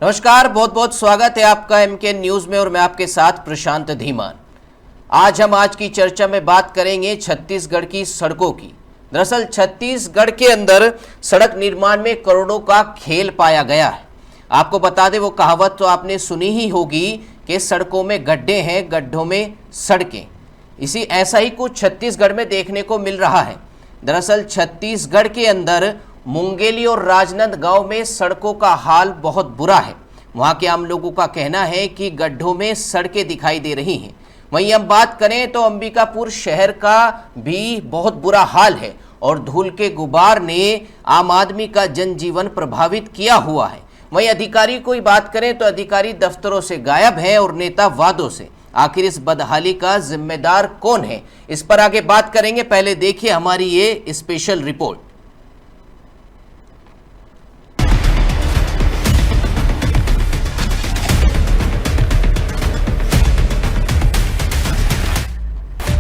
नमस्कार, बहुत बहुत स्वागत है आपका एमके न्यूज में और मैं आपके साथ प्रशांत धीमान। आज की चर्चा में बात करेंगे छत्तीसगढ़ की सड़कों की। दरअसल छत्तीसगढ़ के अंदर सड़क निर्माण में करोड़ों का खेल पाया गया है। आपको बता दें, वो कहावत तो आपने सुनी ही होगी कि सड़कों में गड्ढे हैं, गड्ढों में सड़कें। ऐसा ही कुछ छत्तीसगढ़ में देखने को मिल रहा है। दरअसल छत्तीसगढ़ के अंदर मुंगेली और राजनांदगांव में सड़कों का हाल बहुत बुरा है। वहां के आम लोगों का कहना है कि गड्ढों में सड़कें दिखाई दे रही हैं। वहीं हम बात करें तो अंबिकापुर शहर का भी बहुत बुरा हाल है और धूल के गुबार ने आम आदमी का जनजीवन प्रभावित किया हुआ है। वहीं अधिकारी कोई बात करें तो अधिकारी दफ्तरों से गायब हैं और नेता वादों से। आखिर इस बदहाली का जिम्मेदार कौन है, इस पर आगे बात करेंगे। पहले देखिए हमारी ये स्पेशल रिपोर्ट।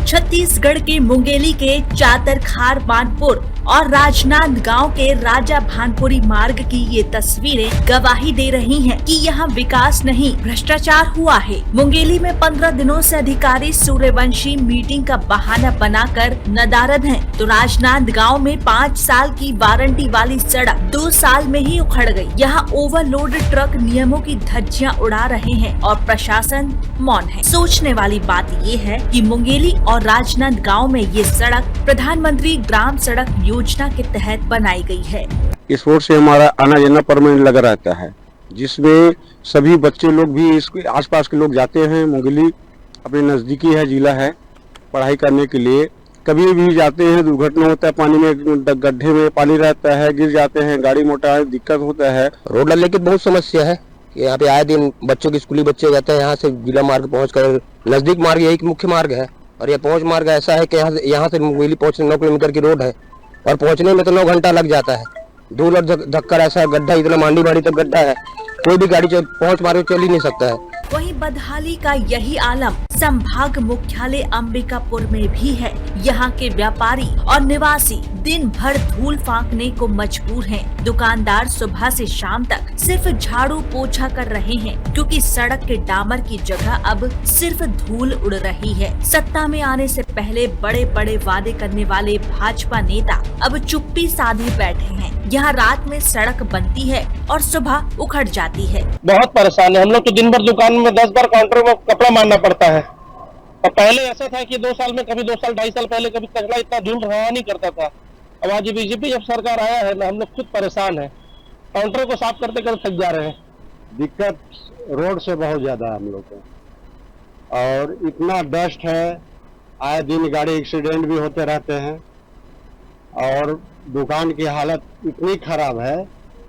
छत्तीसगढ़ के मुंगेली के चातरखार मानपुर और राजनांदगांव के राजा भानपुरी मार्ग की ये तस्वीरें गवाही दे रही हैं कि यहाँ विकास नहीं, भ्रष्टाचार हुआ है। मुंगेली में 15 दिनों से अधिकारी सूर्यवंशी मीटिंग का बहाना बनाकर नदारद हैं, तो राजनांदगांव में 5 साल की वारंटी वाली सड़क 2 साल में ही उखड़ गई। यहाँ ओवरलोड ट्रक नियमों की धज्जियां उड़ा रहे हैं और प्रशासन मौन है। सोचने वाली बात ये है कि मुंगेली और राजनांदगांव में ये सड़क प्रधानमंत्री ग्राम सड़क योजना के तहत बनाई गई है। इस रोड से हमारा आना जाना परमानेंट लगा रहता है, जिसमें सभी बच्चे लोग भी, इसके आसपास के लोग जाते हैं। मुंगेली अपने नजदीकी है, जिला है, पढ़ाई करने के लिए कभी भी जाते हैं। दुर्घटना होता है, पानी में, गड्ढे में पानी रहता है, गिर जाते हैं, गाड़ी मोटा है, दिक्कत होता है। रोड डालने की बहुत समस्या है। यहाँ पे आए दिन बच्चों के स्कूली बच्चे जाते हैं, यहाँ से जिला मार्ग पहुँच कर नजदीक मार्ग यही मुख्य मार्ग है। और ये पहुंच मार्ग ऐसा है कि यहाँ से मुंगेली पहुंचने 9 किलोमीटर की रोड है और पहुंचने में तो 9 घंटा लग जाता है। धूल और धक्कर, ऐसा गड्ढा, इतना मांडी तक गड्ढा है, कोई भी गाड़ी पहुंच मार्ग चल ही नहीं सकता है। वहीं बदहाली का यही आलम संभाग मुख्यालय अंबिकापुर में भी है। यहाँ के व्यापारी और निवासी दिन भर धूल फांकने को मजबूर हैं। दुकानदार सुबह से शाम तक सिर्फ झाड़ू पोछा कर रहे हैं, क्योंकि सड़क के डामर की जगह अब सिर्फ धूल उड़ रही है। सत्ता में आने से पहले बड़े बड़े वादे करने वाले भाजपा नेता अब चुप्पी साधे बैठे हैं। यहाँ रात में सड़क बनती है और सुबह उखड़ जाती है। बहुत परेशान है हम लोग तो। दिन भर दुकान में 10 बार काउंटर में कपड़ा मारना पड़ता है। और पहले ऐसा था कि 2 साल में कभी 2 साल 2.5 साल पहले कभी कचरा इतना धूल रहा नहीं करता था। अब आज बीजेपी जब सरकार आया है ना, हम लोग खुद परेशान है। काउंटर को साफ करते करते थक जा रहे हैं। दिक्कत रोड से बहुत ज्यादा हम लोग को, और इतना डस्ट है, आए दिन गाड़ी एक्सीडेंट भी होते रहते हैं। और दुकान की हालत इतनी खराब है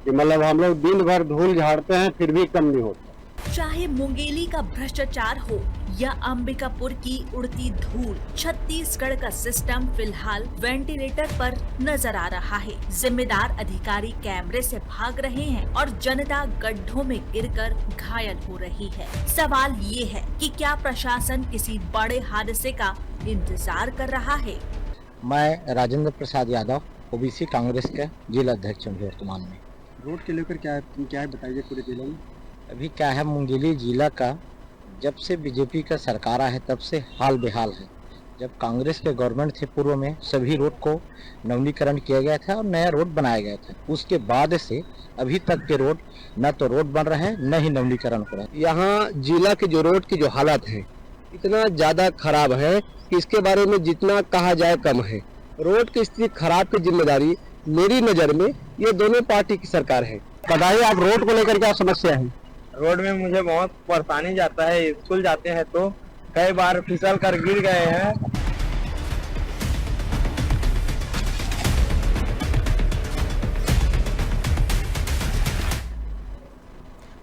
कि मतलब हम लोग दिन भर धूल झाड़ते हैं, फिर भी कम नहीं होता। चाहे मुंगेली का भ्रष्टाचार हो या अंबिकापुर की उड़ती धूल, छत्तीसगढ़ का सिस्टम फिलहाल वेंटिलेटर पर नजर आ रहा है। जिम्मेदार अधिकारी कैमरे से भाग रहे हैं और जनता गड्ढों में गिरकर घायल हो रही है। सवाल ये है कि क्या प्रशासन किसी बड़े हादसे का इंतजार कर रहा है? मैं राजेंद्र प्रसाद यादव, ओबीसी कांग्रेस के जिला अध्यक्ष हूँ वर्तमान में। रोड के लेकर क्या है बताइए पूरे जिले में। अभी क्या है, मुंगेली जिला का जब से बीजेपी का सरकार आया है तब से हाल बेहाल है। जब कांग्रेस के गवर्नमेंट थे पूर्व में, सभी रोड को नवीनीकरण किया गया था और नया रोड बनाया गया था। उसके बाद से अभी तक के रोड न तो रोड बन रहा है, न ही नवीनीकरण हो रहा है। यहाँ जिला की जो रोड की जो हालत है इतना ज्यादा खराब है कि इसके बारे में जितना कहा जाए कम है। रोड की स्थिति खराब की जिम्मेदारी मेरी नजर में ये दोनों पार्टी की सरकार है। बताइए आप, रोड को लेकर क्या समस्या है? रोड में मुझे बहुत परेशानी जाता है। स्कूल जाते हैं तो कई बार फिसल कर गिर गए हैं।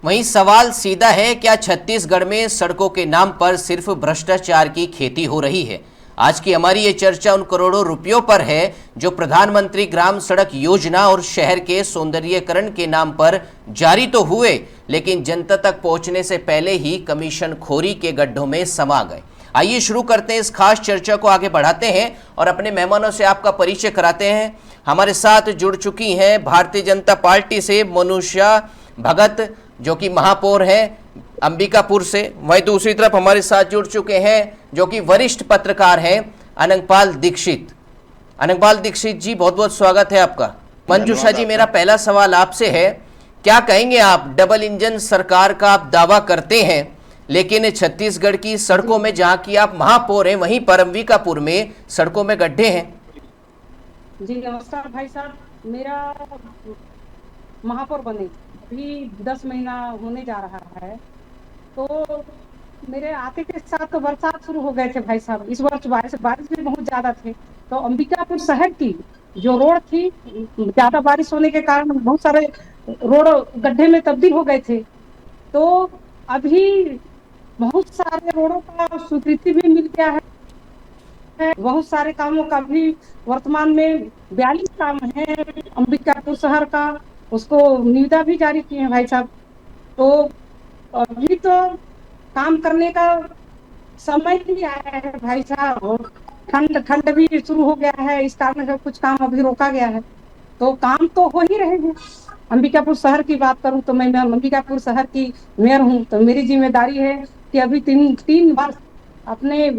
वहीं सवाल सीधा है, क्या छत्तीसगढ़ में सड़कों के नाम पर सिर्फ भ्रष्टाचार की खेती हो रही है? आज की हमारी ये चर्चा उन करोड़ों रुपयों पर है जो प्रधानमंत्री ग्राम सड़क योजना और शहर के सौंदर्यीकरण के नाम पर जारी तो हुए, लेकिन जनता तक पहुंचने से पहले ही कमीशन खोरी के गड्ढों में समा गए। आइए शुरू करते हैं इस खास चर्चा को, आगे बढ़ाते हैं और अपने मेहमानों से आपका परिचय कराते हैं। हमारे साथ जुड़ चुकी हैं भारतीय जनता पार्टी से मनुषा भगत, जो कि महापौर हैं अंबिकापुर से। वहीं दूसरी तरफ हमारे साथ जुड़ चुके हैं जो कि वरिष्ठ पत्रकार हैं अनंगपाल दीक्षित। अनंगपाल दीक्षित जी, बहुत बहुत स्वागत है आपका। मंजूषा जी, मेरा पहला सवाल आपसे है, क्या कहेंगे आप, डबल इंजन सरकार का आप दावा करते हैं, लेकिन छत्तीसगढ़ की सड़कों में, जहां की आप महापौर हैं, वहीं पर अंबिकापुर में सड़कों में गड्ढे हैं। जी नमस्कार भाई साहब, मेरा महापौर बने अभी 10 महीना होने जा रहा है, तो मेरे आते के साथ तो बरसात शुरू हो गए थे भाई साहब। इस वर्ष बारिश भी बहुत ज्यादा थे, तो अंबिकापुर शहर की जो रोड थी, ज्यादा बारिश होने के कारण बहुत सारे रोड गड्ढे में तब्दील हो गए थे। तो अभी बहुत सारे रोडों का स्वीकृति भी मिल गया है, बहुत सारे कामों का भी वर्तमान में 42 काम है अंबिकापुर शहर का, उसको निविदा भी जारी किए हैं भाई साहब। तो अभी तो काम करने का समय ही आया है भाई साहब, ठंड भी शुरू हो गया है, इस कारण से कुछ काम अभी रोका गया है, तो काम तो हो ही रहे हैं। अंबिकापुर शहर की बात करूं तो मैं अंबिकापुर शहर की मेयर हूं, तो मेरी जिम्मेदारी है कि अभी तीन बार अपने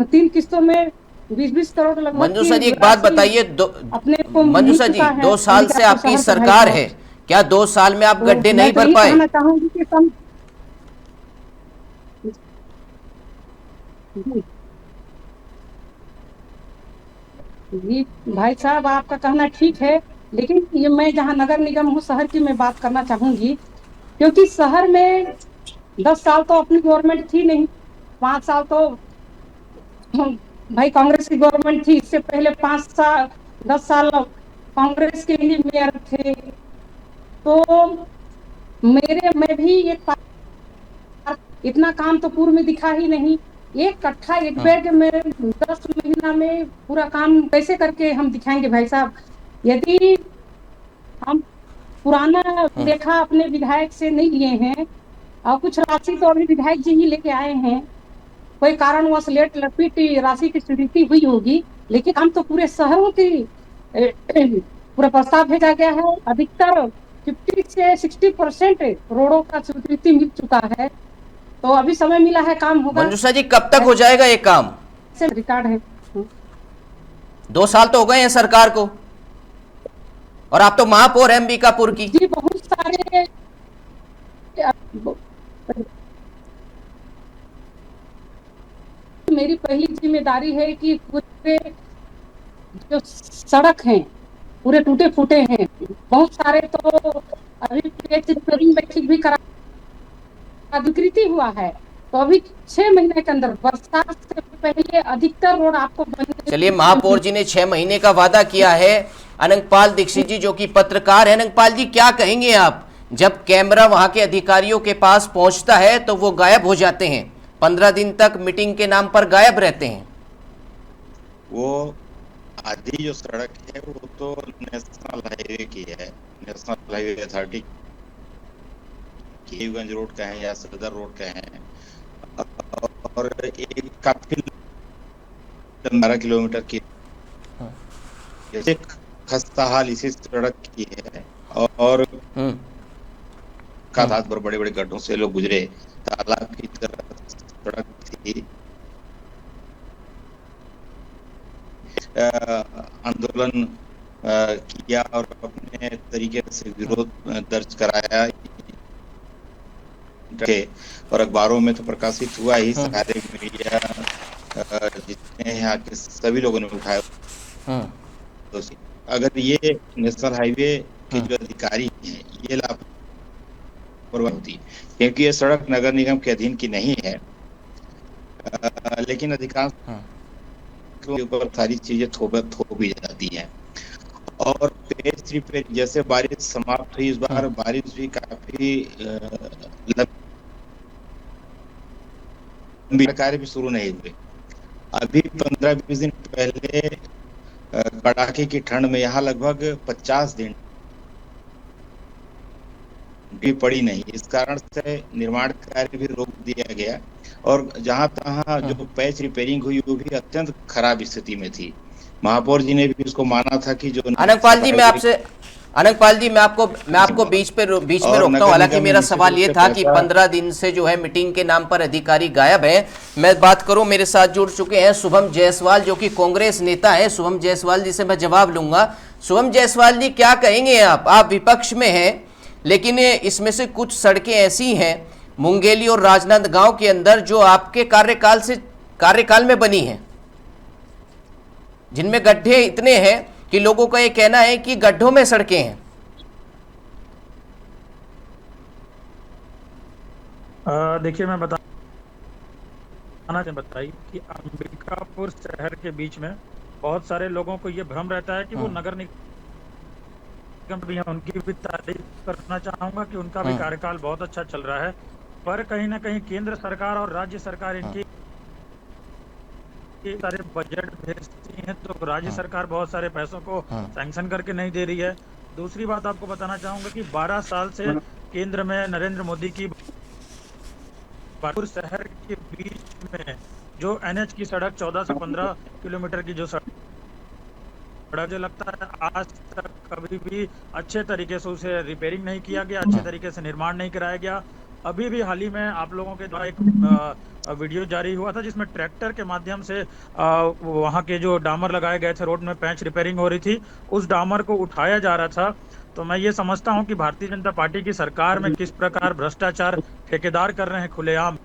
3 किस्तों में 20-20 करोड़ लगभग। मंजूषा जी, एक बात बताइए, अपने को मंजूषा जी, 2 साल से आपकी सरकार है, क्या 2 साल में आप गड्ढे नहीं भर पाए? कहना चाहूंगी कि जी भाई साहब, आपका कहना ठीक है, लेकिन ये मैं जहाँ नगर निगम हूँ शहर की मैं बात करना चाहूंगी, क्योंकि शहर में 10 साल तो अपनी गवर्नमेंट थी नहीं, 5 साल तो भाई कांग्रेस की गवर्नमेंट थी, इससे पहले 10 साल कांग्रेस के लिए मेयर थे। तो मैं भी इतना काम तो पूर्व में दिखा ही नहीं। एक कट्ठा एक बेड में 10 महीना में पूरा काम कैसे करके हम दिखाएंगे भाई साहब? यदि हम पुराना लेखा अपने विधायक से नहीं लिए हैं और कुछ राशि तो अभी विधायक जी ही लेके आए हैं, कोई कारणवश लेट लपीट राशि की स्वीकृति हुई होगी, लेकिन हम तो पूरे शहरों की पूरा प्रस्ताव भेजा गया है, अधिकतर 50 से 60% रोडों का स्वीकृति मिल चुका है, तो अभी समय मिला है, काम होगा। मंजूषा जी, कब तक हो जाएगा ये काम? रिकॉर्ड है 2 साल तो हो गए हैं सरकार को, और आप तो महापौर हैं अंबिकापुर की। जी बहुत सारे मेरी पहली जिम्मेदारी है कि पूरे जो सड़क हैं पूरे टूटे फूटे हैं, बहुत सारे तो अभी रिपेयरिंग भी करा अधिकृति हुआ है, तो अभी 6 महीने के अंदर बरसात से पहले अधिकतर रोड आपको बनने। चलिए, महापौर जी ने 6 महीने का वादा किया है। अनंगपाल दीक्षित जी जो कि पत्रकार है, अनंगपाल जी क्या कहेंगे आप, जब कैमरा वहां के अधिकारियों के पास पहुंचता है तो वो गायब हो जाते हैं, 15 दिन तक मीटिंग के नाम पर गायब रहते हैं? वो आधी जो सड़क है वो तो नेशनल हाईवे की है, नेशनल हाईवे अथॉरिटी गंज रोड का है या सदर रोड का है, और एक काफी 12 किलोमीटर की खस्ता हाल इसी सड़क की है, और रात भर बड़े बड़े गड्ढों से लोग गुजरे, तालाब की तरह सड़क थी। आंदोलन किया और अपने तरीके से विरोध दर्ज कराया, और अखबारों में तो प्रकाशित हुआ ही, सारे मीडिया जितने यहाँ के सभी लोगों ने उठाया। तो अगर ये नेशनल हाईवे के जो अधिकारी हैं ये लापरवाही होती, क्योंकि ये सड़क नगर निगम के अधीन की नहीं है, लेकिन अधिकांश के ऊपर सारी चीजें थोप भी जाती हैं। और पेज रिपेयर जैसे बारिश समाप्त हुई, इस बार बारिश भी काफी लंबी, कार्य भी शुरू नहीं हुए। अभी 15-20 दिन पहले कड़ाके की ठंड में यहाँ लगभग 50 दिन भी पड़ी नहीं, इस कारण से निर्माण कार्य भी रोक दिया गया, और जहां तहां जो पैच रिपेयरिंग हुई वो भी अत्यंत खराब स्थिति में थी। महापौर जी ने भी उसको माना था कि जो अनंगपाल जी, मैं आपसे अनंगपाल जी, मैं आपको बीच में रोकता हूँ। हालांकि मेरा सवाल ये था कि 15 दिन से जो है मीटिंग के नाम पर अधिकारी गायब है। मैं बात करूं, मेरे साथ जुड़ चुके हैं शुभम जायसवाल, जो कि कांग्रेस नेता है। शुभम जायसवाल जी से मैं जवाब लूंगा। शुभम जायसवाल जी, क्या कहेंगे आप विपक्ष में हैं, लेकिन इसमें से कुछ सड़कें ऐसी हैं मुंगेली और राजनांदगांव के अंदर जो आपके कार्यकाल में बनी है, जिनमें गड्ढे इतने हैं कि लोगों का ये कहना है कि गड्ढों में सड़कें हैं। देखिए, मैं बताइए कि अंबिकापुर शहर के बीच में बहुत सारे लोगों को ये भ्रम रहता है कि वो नगर निगम भी हैं। उनकी भी तारीफ करना चाहूंगा कि उनका भी कार्यकाल बहुत अच्छा चल रहा है, पर कहीं ना कहीं केंद्र सरकार और राज्य सरकार इनकी सारे बजट भेजती है, तो राज्य सरकार बहुत सारे पैसों को सैंक्शन करके नहीं दे रही है। दूसरी बात आपको बताना चाहूंगा कि 12 साल से केंद्र में नरेंद्र मोदी की शहर के बीच में जो NH की सड़क 14 से 15 किलोमीटर की जो सड़क, मुझे लगता है आज तक कभी भी अच्छे तरीके से उसे रिपेयरिंग नहीं किया गया, अच्छे तरीके से निर्माण नहीं कराया गया। अभी भी हाल ही में आप लोगों के द्वारा एक वीडियो जारी हुआ था जिसमें ट्रैक्टर के माध्यम से वहां के जो डामर लगाए गए थे, रोड में पैच रिपेयरिंग हो रही थी, उस डामर को उठाया जा रहा था। तो मैं ये समझता हूं कि भारतीय जनता पार्टी की सरकार में किस प्रकार भ्रष्टाचार ठेकेदार कर रहे हैं खुलेआम।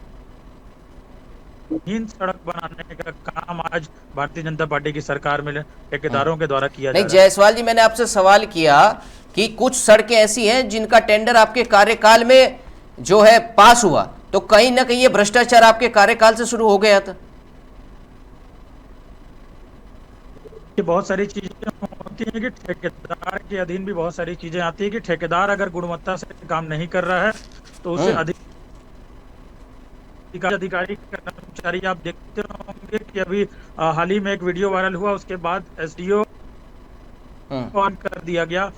हीन सड़क बनाने का काम आज भारतीय जनता पार्टी की सरकार में ठेकेदारों के द्वारा किया जा रहा है। जायसवाल जी, मैंने आपसे सवाल किया कि कुछ सड़कें ऐसी हैं जिनका टेंडर आपके कार्यकाल में जो है पास हुआ, तो कहीं ना कहीं ये भ्रष्टाचार आपके कार्यकाल से शुरू हो गया था। कि बहुत सारी चीजें होती हैं कि ठेकेदार के अधीन भी बहुत सारी चीजें आती है कि ठेकेदार अगर गुणवत्ता से काम नहीं कर रहा है तो उसे अधिकारी कर्मचारी, आप देखते होंगे कि अभी हाल ही में एक वीडियो वायरल हुआ, उसके बाद SDO ऑन कर दिया गया।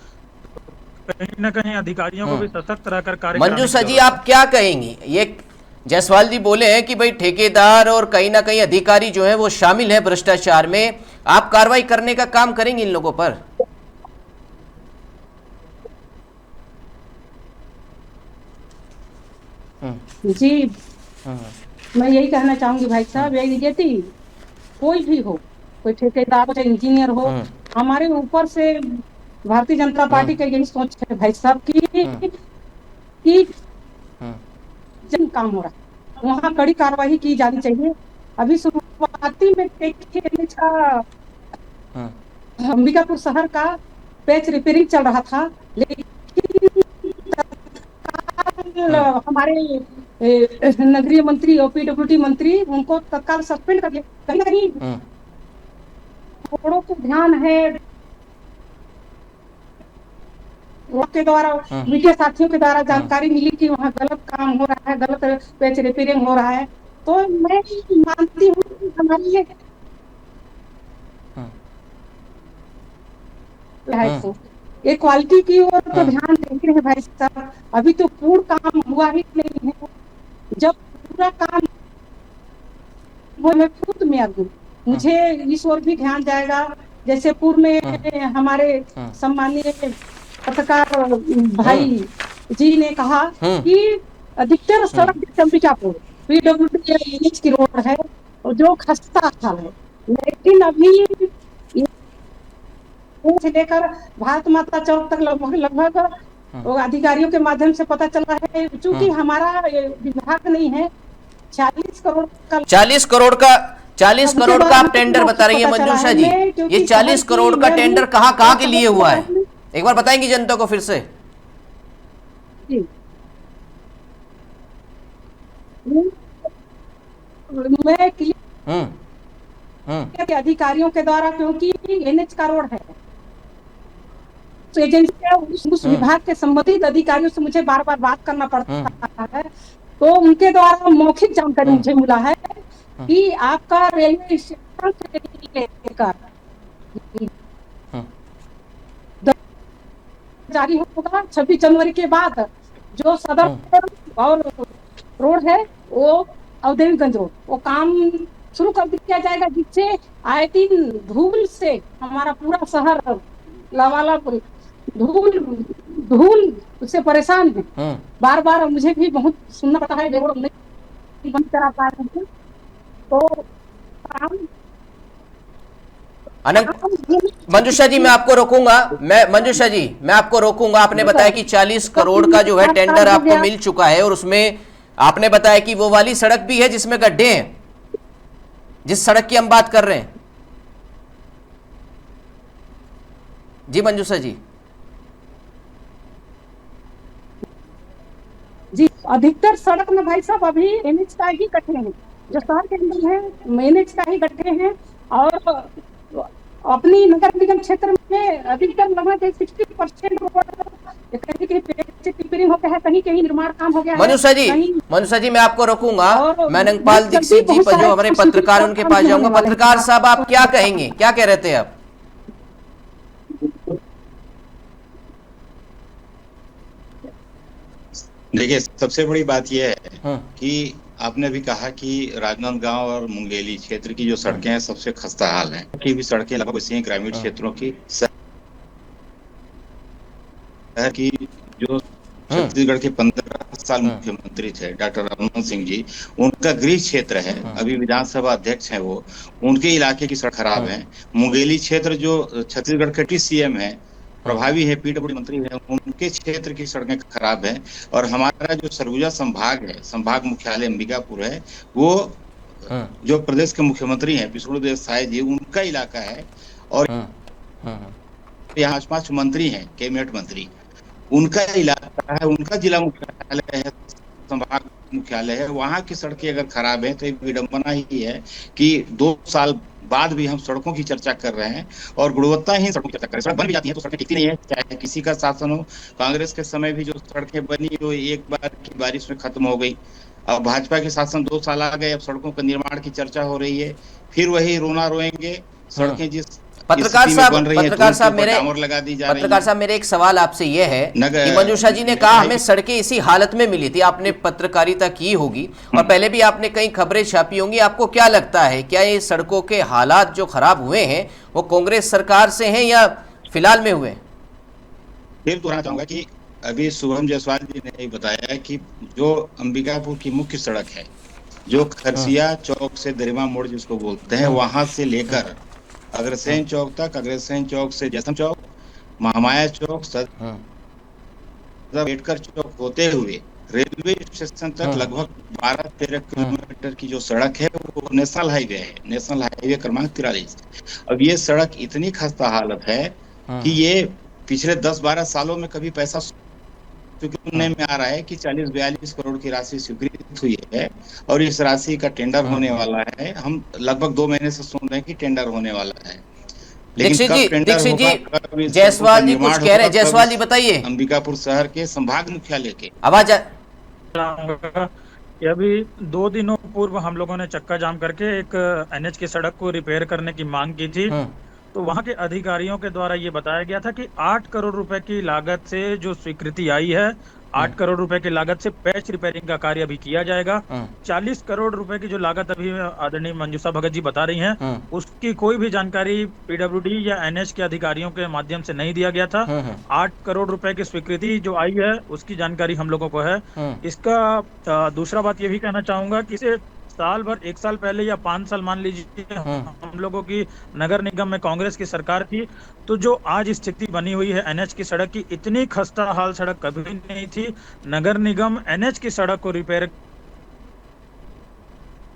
कहीं ना कहीं अधिकारियों को भी सशक्त रहकर कार्य मंजूषा जी, आप क्या कहेंगी? ये जायसवाल जी बोले हैं कि भाई ठेकेदार और कहीं ना कहीं अधिकारी जो है वो शामिल है भ्रष्टाचार में, आप कार्रवाई करने का काम करेंगे इन लोगों पर? जी, मैं यही कहना चाहूंगी भाई साहब, यही कोई भी हो, कोई ठेकेदार हो, इंजीनियर हो, हमारे ऊपर से भारतीय जनता पार्टी का यही सोच है भाई साहब कि जन काम हो रहा है वहाँ कड़ी कार्रवाई की जानी चाहिए। अभी शुरुआती में अंबिकापुर शहर का पैच रिपेयरिंग चल रहा था, लेकिन हमारे नगरीय मंत्री और PWD मंत्री उनको तत्काल सस्पेंड कर दिया। कहीं ना कहीं थोड़ों को ध्यान है के द्वारा, मीडिया साथियों के द्वारा जानकारी मिली कि वहाँ गलत काम हो रहा है, गलत पैच रिपेयरिंग हो रहा है। तो मैं मानती हूँ हमारी ये क्वालिटी की ओर तो ध्यान देते हैं भाई साहब। अभी तो पूर्ण काम हुआ ही नहीं है, जब पूरा काम मैं खुद में आऊँ मुझे इस ओर भी ध्यान जाएगा। जैसे पूर्व में हमारे सम्मानीय पत्रकार भाई जी ने कहा कि अधिकतर सड़क अंबिकापुर PWD की रोड है और जो खस्ता हाल है, लेकिन अभी से लेकर भारत माता चौक तक लगभग अधिकारियों के माध्यम से पता चला है, चूंकि हमारा विभाग नहीं है। 40 करोड़ का आप टेंडर बता रही है मंजूषा जी। ये 40 करोड़ का टेंडर कहाँ के लिए हुआ है, एक बार बताएंगी जनता को फिर से? मैं अधिकारियों के द्वारा, क्योंकि NH का रोड है, तो एजेंसी उस विभाग के संबंधित अधिकारियों से मुझे बार बार बात करना पड़ता है, तो उनके द्वारा मौखिक जानकारी मुझे मिला है कि आपका रेलवे स्टेशन से लेकर जारी होगा 26 जनवरी के बाद, जो सदर और रोड है वो अवधेवीगंज रोड, वो काम शुरू कर दिया जाएगा, जिससे आए दिन धूल से हमारा पूरा शहर लवालब धूल धूल उससे परेशान है। बार बार मुझे भी बहुत सुनना पड़ता है, रोड नहीं बंद करा पा रहे हैं तो काम मंजूषा जी मैं आपको रोकूंगा, मंजूषा जी मैं आपको रोकूंगा। आपने बताया कि 40 करोड़ का जो है टेंडर आपको मिल चुका है और उसमें आपने बताया कि वो वाली सड़क भी है जिसमें गड्ढे हैं, जिस सड़क की हम बात कर रहे हैं। जी मंजूषा जी। जी, अधिकतर सड़क में भाई साहब अभी एनएच का ही गड्ढे हैं, जो शहर के अंदर है एनएच का ही गड्ढे हैं। और अपनी नगर निगम क्षेत्र में अधिकतर लगभग 60% कहीं कहीं टिपरिंग हो गया है, कहीं कहीं निर्माण काम हो गया है। मनुषा जी मैं आपको रोकूंगा, मैं नंगपाल दीक्षित जी पर जो हमारे पत्रकार उनके पास जाऊंगा। पत्रकार साहब आप क्या कहेंगे, क्या कह रहे थे आप? देखिए सबसे बड़ी बात यह है कि आपने भी कहा कि राजनांदगांव और मुंगेली क्षेत्र की जो सड़कें हैं सबसे खस्ता हाल हैं, कि भी सड़कें लगभग वैसी हैं ग्रामीण क्षेत्रों की। शहर की जो छत्तीसगढ़ के 15 साल मुख्यमंत्री थे डॉक्टर रमन सिंह जी, उनका गृह क्षेत्र है, अभी विधानसभा अध्यक्ष हैं वो, उनके इलाके की सड़क खराब है। मुंगेली क्षेत्र जो छत्तीसगढ़ के टीसीएम है, प्रभावी है, पीडब्ल्यूडी मंत्री है, उनके क्षेत्र की सड़कें खराब हैं। और हमारा जो सरगुजा संभाग है, संभाग मुख्यालय अंबिकापुर है, वो जो प्रदेश के मुख्यमंत्री हैं विष्णुदेव साय जी, उनका इलाका है। और यहाँ 5 मंत्री हैं, कैबिनेट मंत्री, उनका इलाका है, उनका जिला मुख्यालय है, संभाग मुख्यालय है। वहां की सड़कें अगर खराब है तो एक विडंबना ही है कि 2 साल बाद भी हम सड़कों की चर्चा कर रहे हैं और गुणवत्ताहीन सड़कों की चर्चा कर रहे हैं। सड़क बन भी जाती है तो सड़कें टिकती नहीं है, चाहे किसी का शासन हो। कांग्रेस के समय भी जो सड़कें बनी वो एक बार की बारिश में खत्म हो गई। अब भाजपा के शासन 2 साल आ गए, अब सड़कों के निर्माण की चर्चा हो रही है, फिर वही रोना रोएंगे। सड़कें जिस पत्रकार साहब मेरे एक सवाल आपसे यह है कि मंजूषा जी ने कहा हमें सड़कें इसी हालत में मिली थी। आपने पत्रकारिता की होगी और पहले भी आपने कई खबरें छापी होंगी। आपको क्या लगता है, क्या ये सड़कों के हालात जो खराब हुए हैं वो कांग्रेस सरकार से हैं या फिलहाल में हुए? फिर दोहराना चाहूंगा कि अभी शुभम जायसवाल जी ने बताया कि जो अंबिकापुर की मुख्य सड़क है, जो खरसिया चौक से दरिमा मोड़ जिसको बोलते हैं, वहां से लेकर अग्रसेन चौक तक, अग्रसेन चौक से जयसम चौक, महामाया चौक, अम्बेडकर चौक होते हुए रेलवे स्टेशन तक लगभग 12-13 किलोमीटर की जो सड़क है वो नेशनल हाईवे है, नेशनल हाईवे क्रमांक 43। अब ये सड़क इतनी खस्ता हालत है कि ये पिछले 10-12 सालों में कभी पैसा सुनने में आ रहा है कि 40-42 करोड़ की राशि स्वीकृत हुई है और इस राशि का टेंडर होने वाला है। हम लगभग 2 महीने से सुन रहे हैं कि टेंडर होने वाला है। दीक्षित जी जायसवाल जी कुछ कह रहे हैं। जायसवाल जी बताइए। अंबिकापुर शहर के संभाग मुख्यालय के आवाज अभी 2 दिनों पूर्व हम लोगों ने चक्का जाम करके एक एनएच की सड़क को रिपेयर करने की मांग की थी। तो वहां के अधिकारियों के द्वारा ये बताया गया था कि 8 करोड़ रुपए की लागत से जो स्वीकृति आई है, 8 करोड़ रुपए की लागत से पैच रिपेयरिंग का कार्य अभी किया जाएगा। 40 करोड़ रुपए की जो लागत अभी आदरणीय मंजूषा भगत जी बता रही हैं, उसकी कोई भी जानकारी पीडब्ल्यूडी या एनएच के अधिकारियों के माध्यम से नहीं दिया गया था। 8 करोड़ रुपए की स्वीकृति जो आई है उसकी जानकारी हम लोगों को है। इसका दूसरा बात ये भी कहना चाहूंगा कि इसे साल भर, 1 साल पहले या 5 साल मान लीजिए हम लोगों की नगर निगम में कांग्रेस की सरकार थी, तो जो आज स्थिति बनी हुई है एनएच की सड़क की, इतनी खस्ता हाल सड़क कभी नहीं थी। नगर निगम एनएच की सड़क को रिपेयर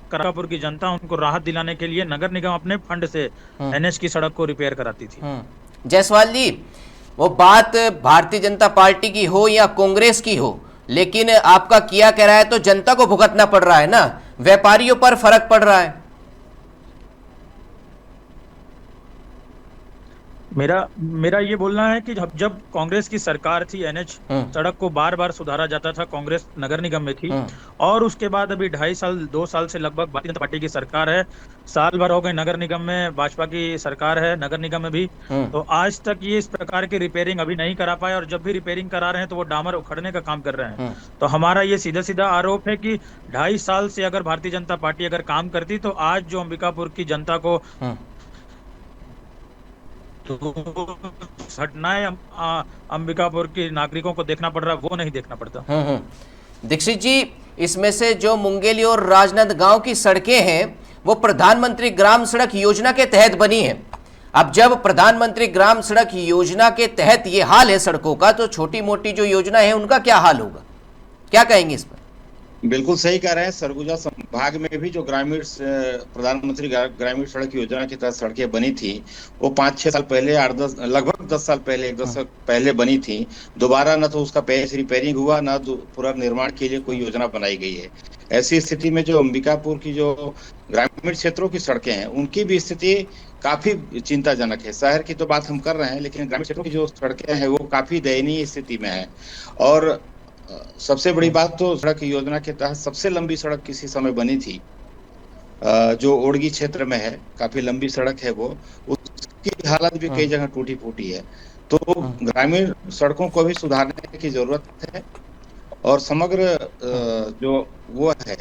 अंबिकापुर की जनता, उनको राहत दिलाने के लिए नगर निगम अपने फंड से एनएच की सड़क को रिपेयर कराती थी। जायसवाल जी, वो बात भारतीय जनता पार्टी की हो या कांग्रेस की हो, लेकिन आपका किया कह रहा है तो जनता को भुगतना पड़ रहा है ना, व्यापारियों पर फर्क पड़ रहा है। मेरा ये बोलना है कि जब कांग्रेस की सरकार थी, एनएच सड़क को बार बार सुधारा जाता था, कांग्रेस नगर निगम में थी। और उसके बाद अभी 2 साल से लगभग भारतीय जनता पार्टी की सरकार है। साल भर हो गए नगर निगम में, भाजपा की सरकार है नगर निगम में भी। तो आज तक ये इस प्रकार की रिपेयरिंग अभी नहीं करा पाए, और जब भी रिपेयरिंग करा रहे हैं तो वो डामर उखड़ने का काम कर रहे हैं। तो हमारा ये सीधा सीधा आरोप है कि 2.5 साल से अगर भारतीय जनता पार्टी अगर काम करती तो आज जो अंबिकापुर की जनता को जो घटनाएं अंबिकापुर के नागरिकों को देखना पड़ रहा है वो नहीं देखना पड़ता। दीक्षित जी, इसमें से जो मुंगेली और राजनांद गांव की सड़कें हैं वो प्रधानमंत्री ग्राम सड़क योजना के तहत बनी है। अब जब प्रधानमंत्री ग्राम सड़क योजना के तहत ये हाल है सड़कों का, तो छोटी मोटी जो योजना है उनका क्या हाल होगा, क्या कहेंगे इस पर? बिल्कुल सही कह रहे हैं। सरगुजा संभाग में भी जो ग्रामीण प्रधानमंत्री ग्रामीण सड़क योजना की तहत सड़कें बनी थी वो 5-6 साल पहले, लगभग 10 साल पहले, 1 दशक पहले बनी थी। दोबारा न तो उसका पैच रिपेयरिंग हुआ, न पुनर्निर्माण के लिए कोई योजना बनाई गई है। ऐसी स्थिति में जो अंबिकापुर की जो ग्रामीण क्षेत्रों की सड़कें हैं उनकी भी स्थिति काफी चिंताजनक है। शहर की तो बात हम कर रहे हैं, लेकिन ग्रामीण क्षेत्रों की जो सड़कें हैं वो काफी दयनीय स्थिति में है। और सबसे बड़ी बात तो सड़क योजना के तहत सबसे लंबी सड़क किसी समय बनी थी जो ओड़गी क्षेत्र में है, काफी लंबी सड़क है वो, उसकी हालत भी कई जगह टूटी फूटी है। तो ग्रामीण सड़कों को भी सुधारने की जरूरत है और समग्र जो वो है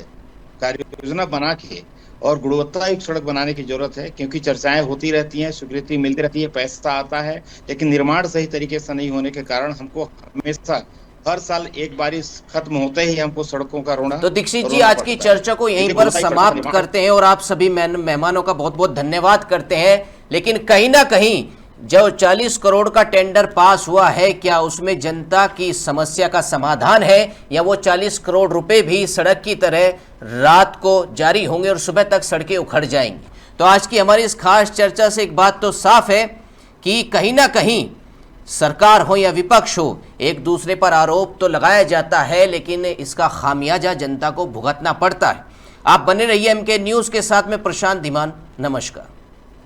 कार्य योजना बना के और गुणवत्तायुक्त सड़क बनाने की जरूरत है, क्योंकि चर्चाएं होती रहती हैं, स्वीकृति मिलती रहती है, पैसा आता है, लेकिन निर्माण सही तरीके से नहीं होने के कारण हमको हमेशा हर साल एक बारिश खत्म होते ही हमको सड़कों का रोना। तो दीक्षित जी, आज की चर्चा को यहीं पर समाप्त करते हैं और आप सभी मेहमानों का बहुत बहुत धन्यवाद करते हैं। लेकिन कहीं ना कहीं जो 40 करोड़ का टेंडर पास हुआ है, क्या उसमें जनता की समस्या का समाधान है, या वो 40 करोड़ रुपए भी सड़क की तरह रात को जारी होंगे और सुबह तक सड़कें उखड़ जाएंगी? तो आज की हमारी इस खास चर्चा से एक बात तो साफ है कि कहीं ना कहीं सरकार हो या विपक्ष हो, एक दूसरे पर आरोप तो लगाया जाता है, लेकिन इसका खामियाजा जनता को भुगतना पड़ता है। आप बने रहिए एमके न्यूज़ के साथ में प्रशांत धीमान। नमस्कार।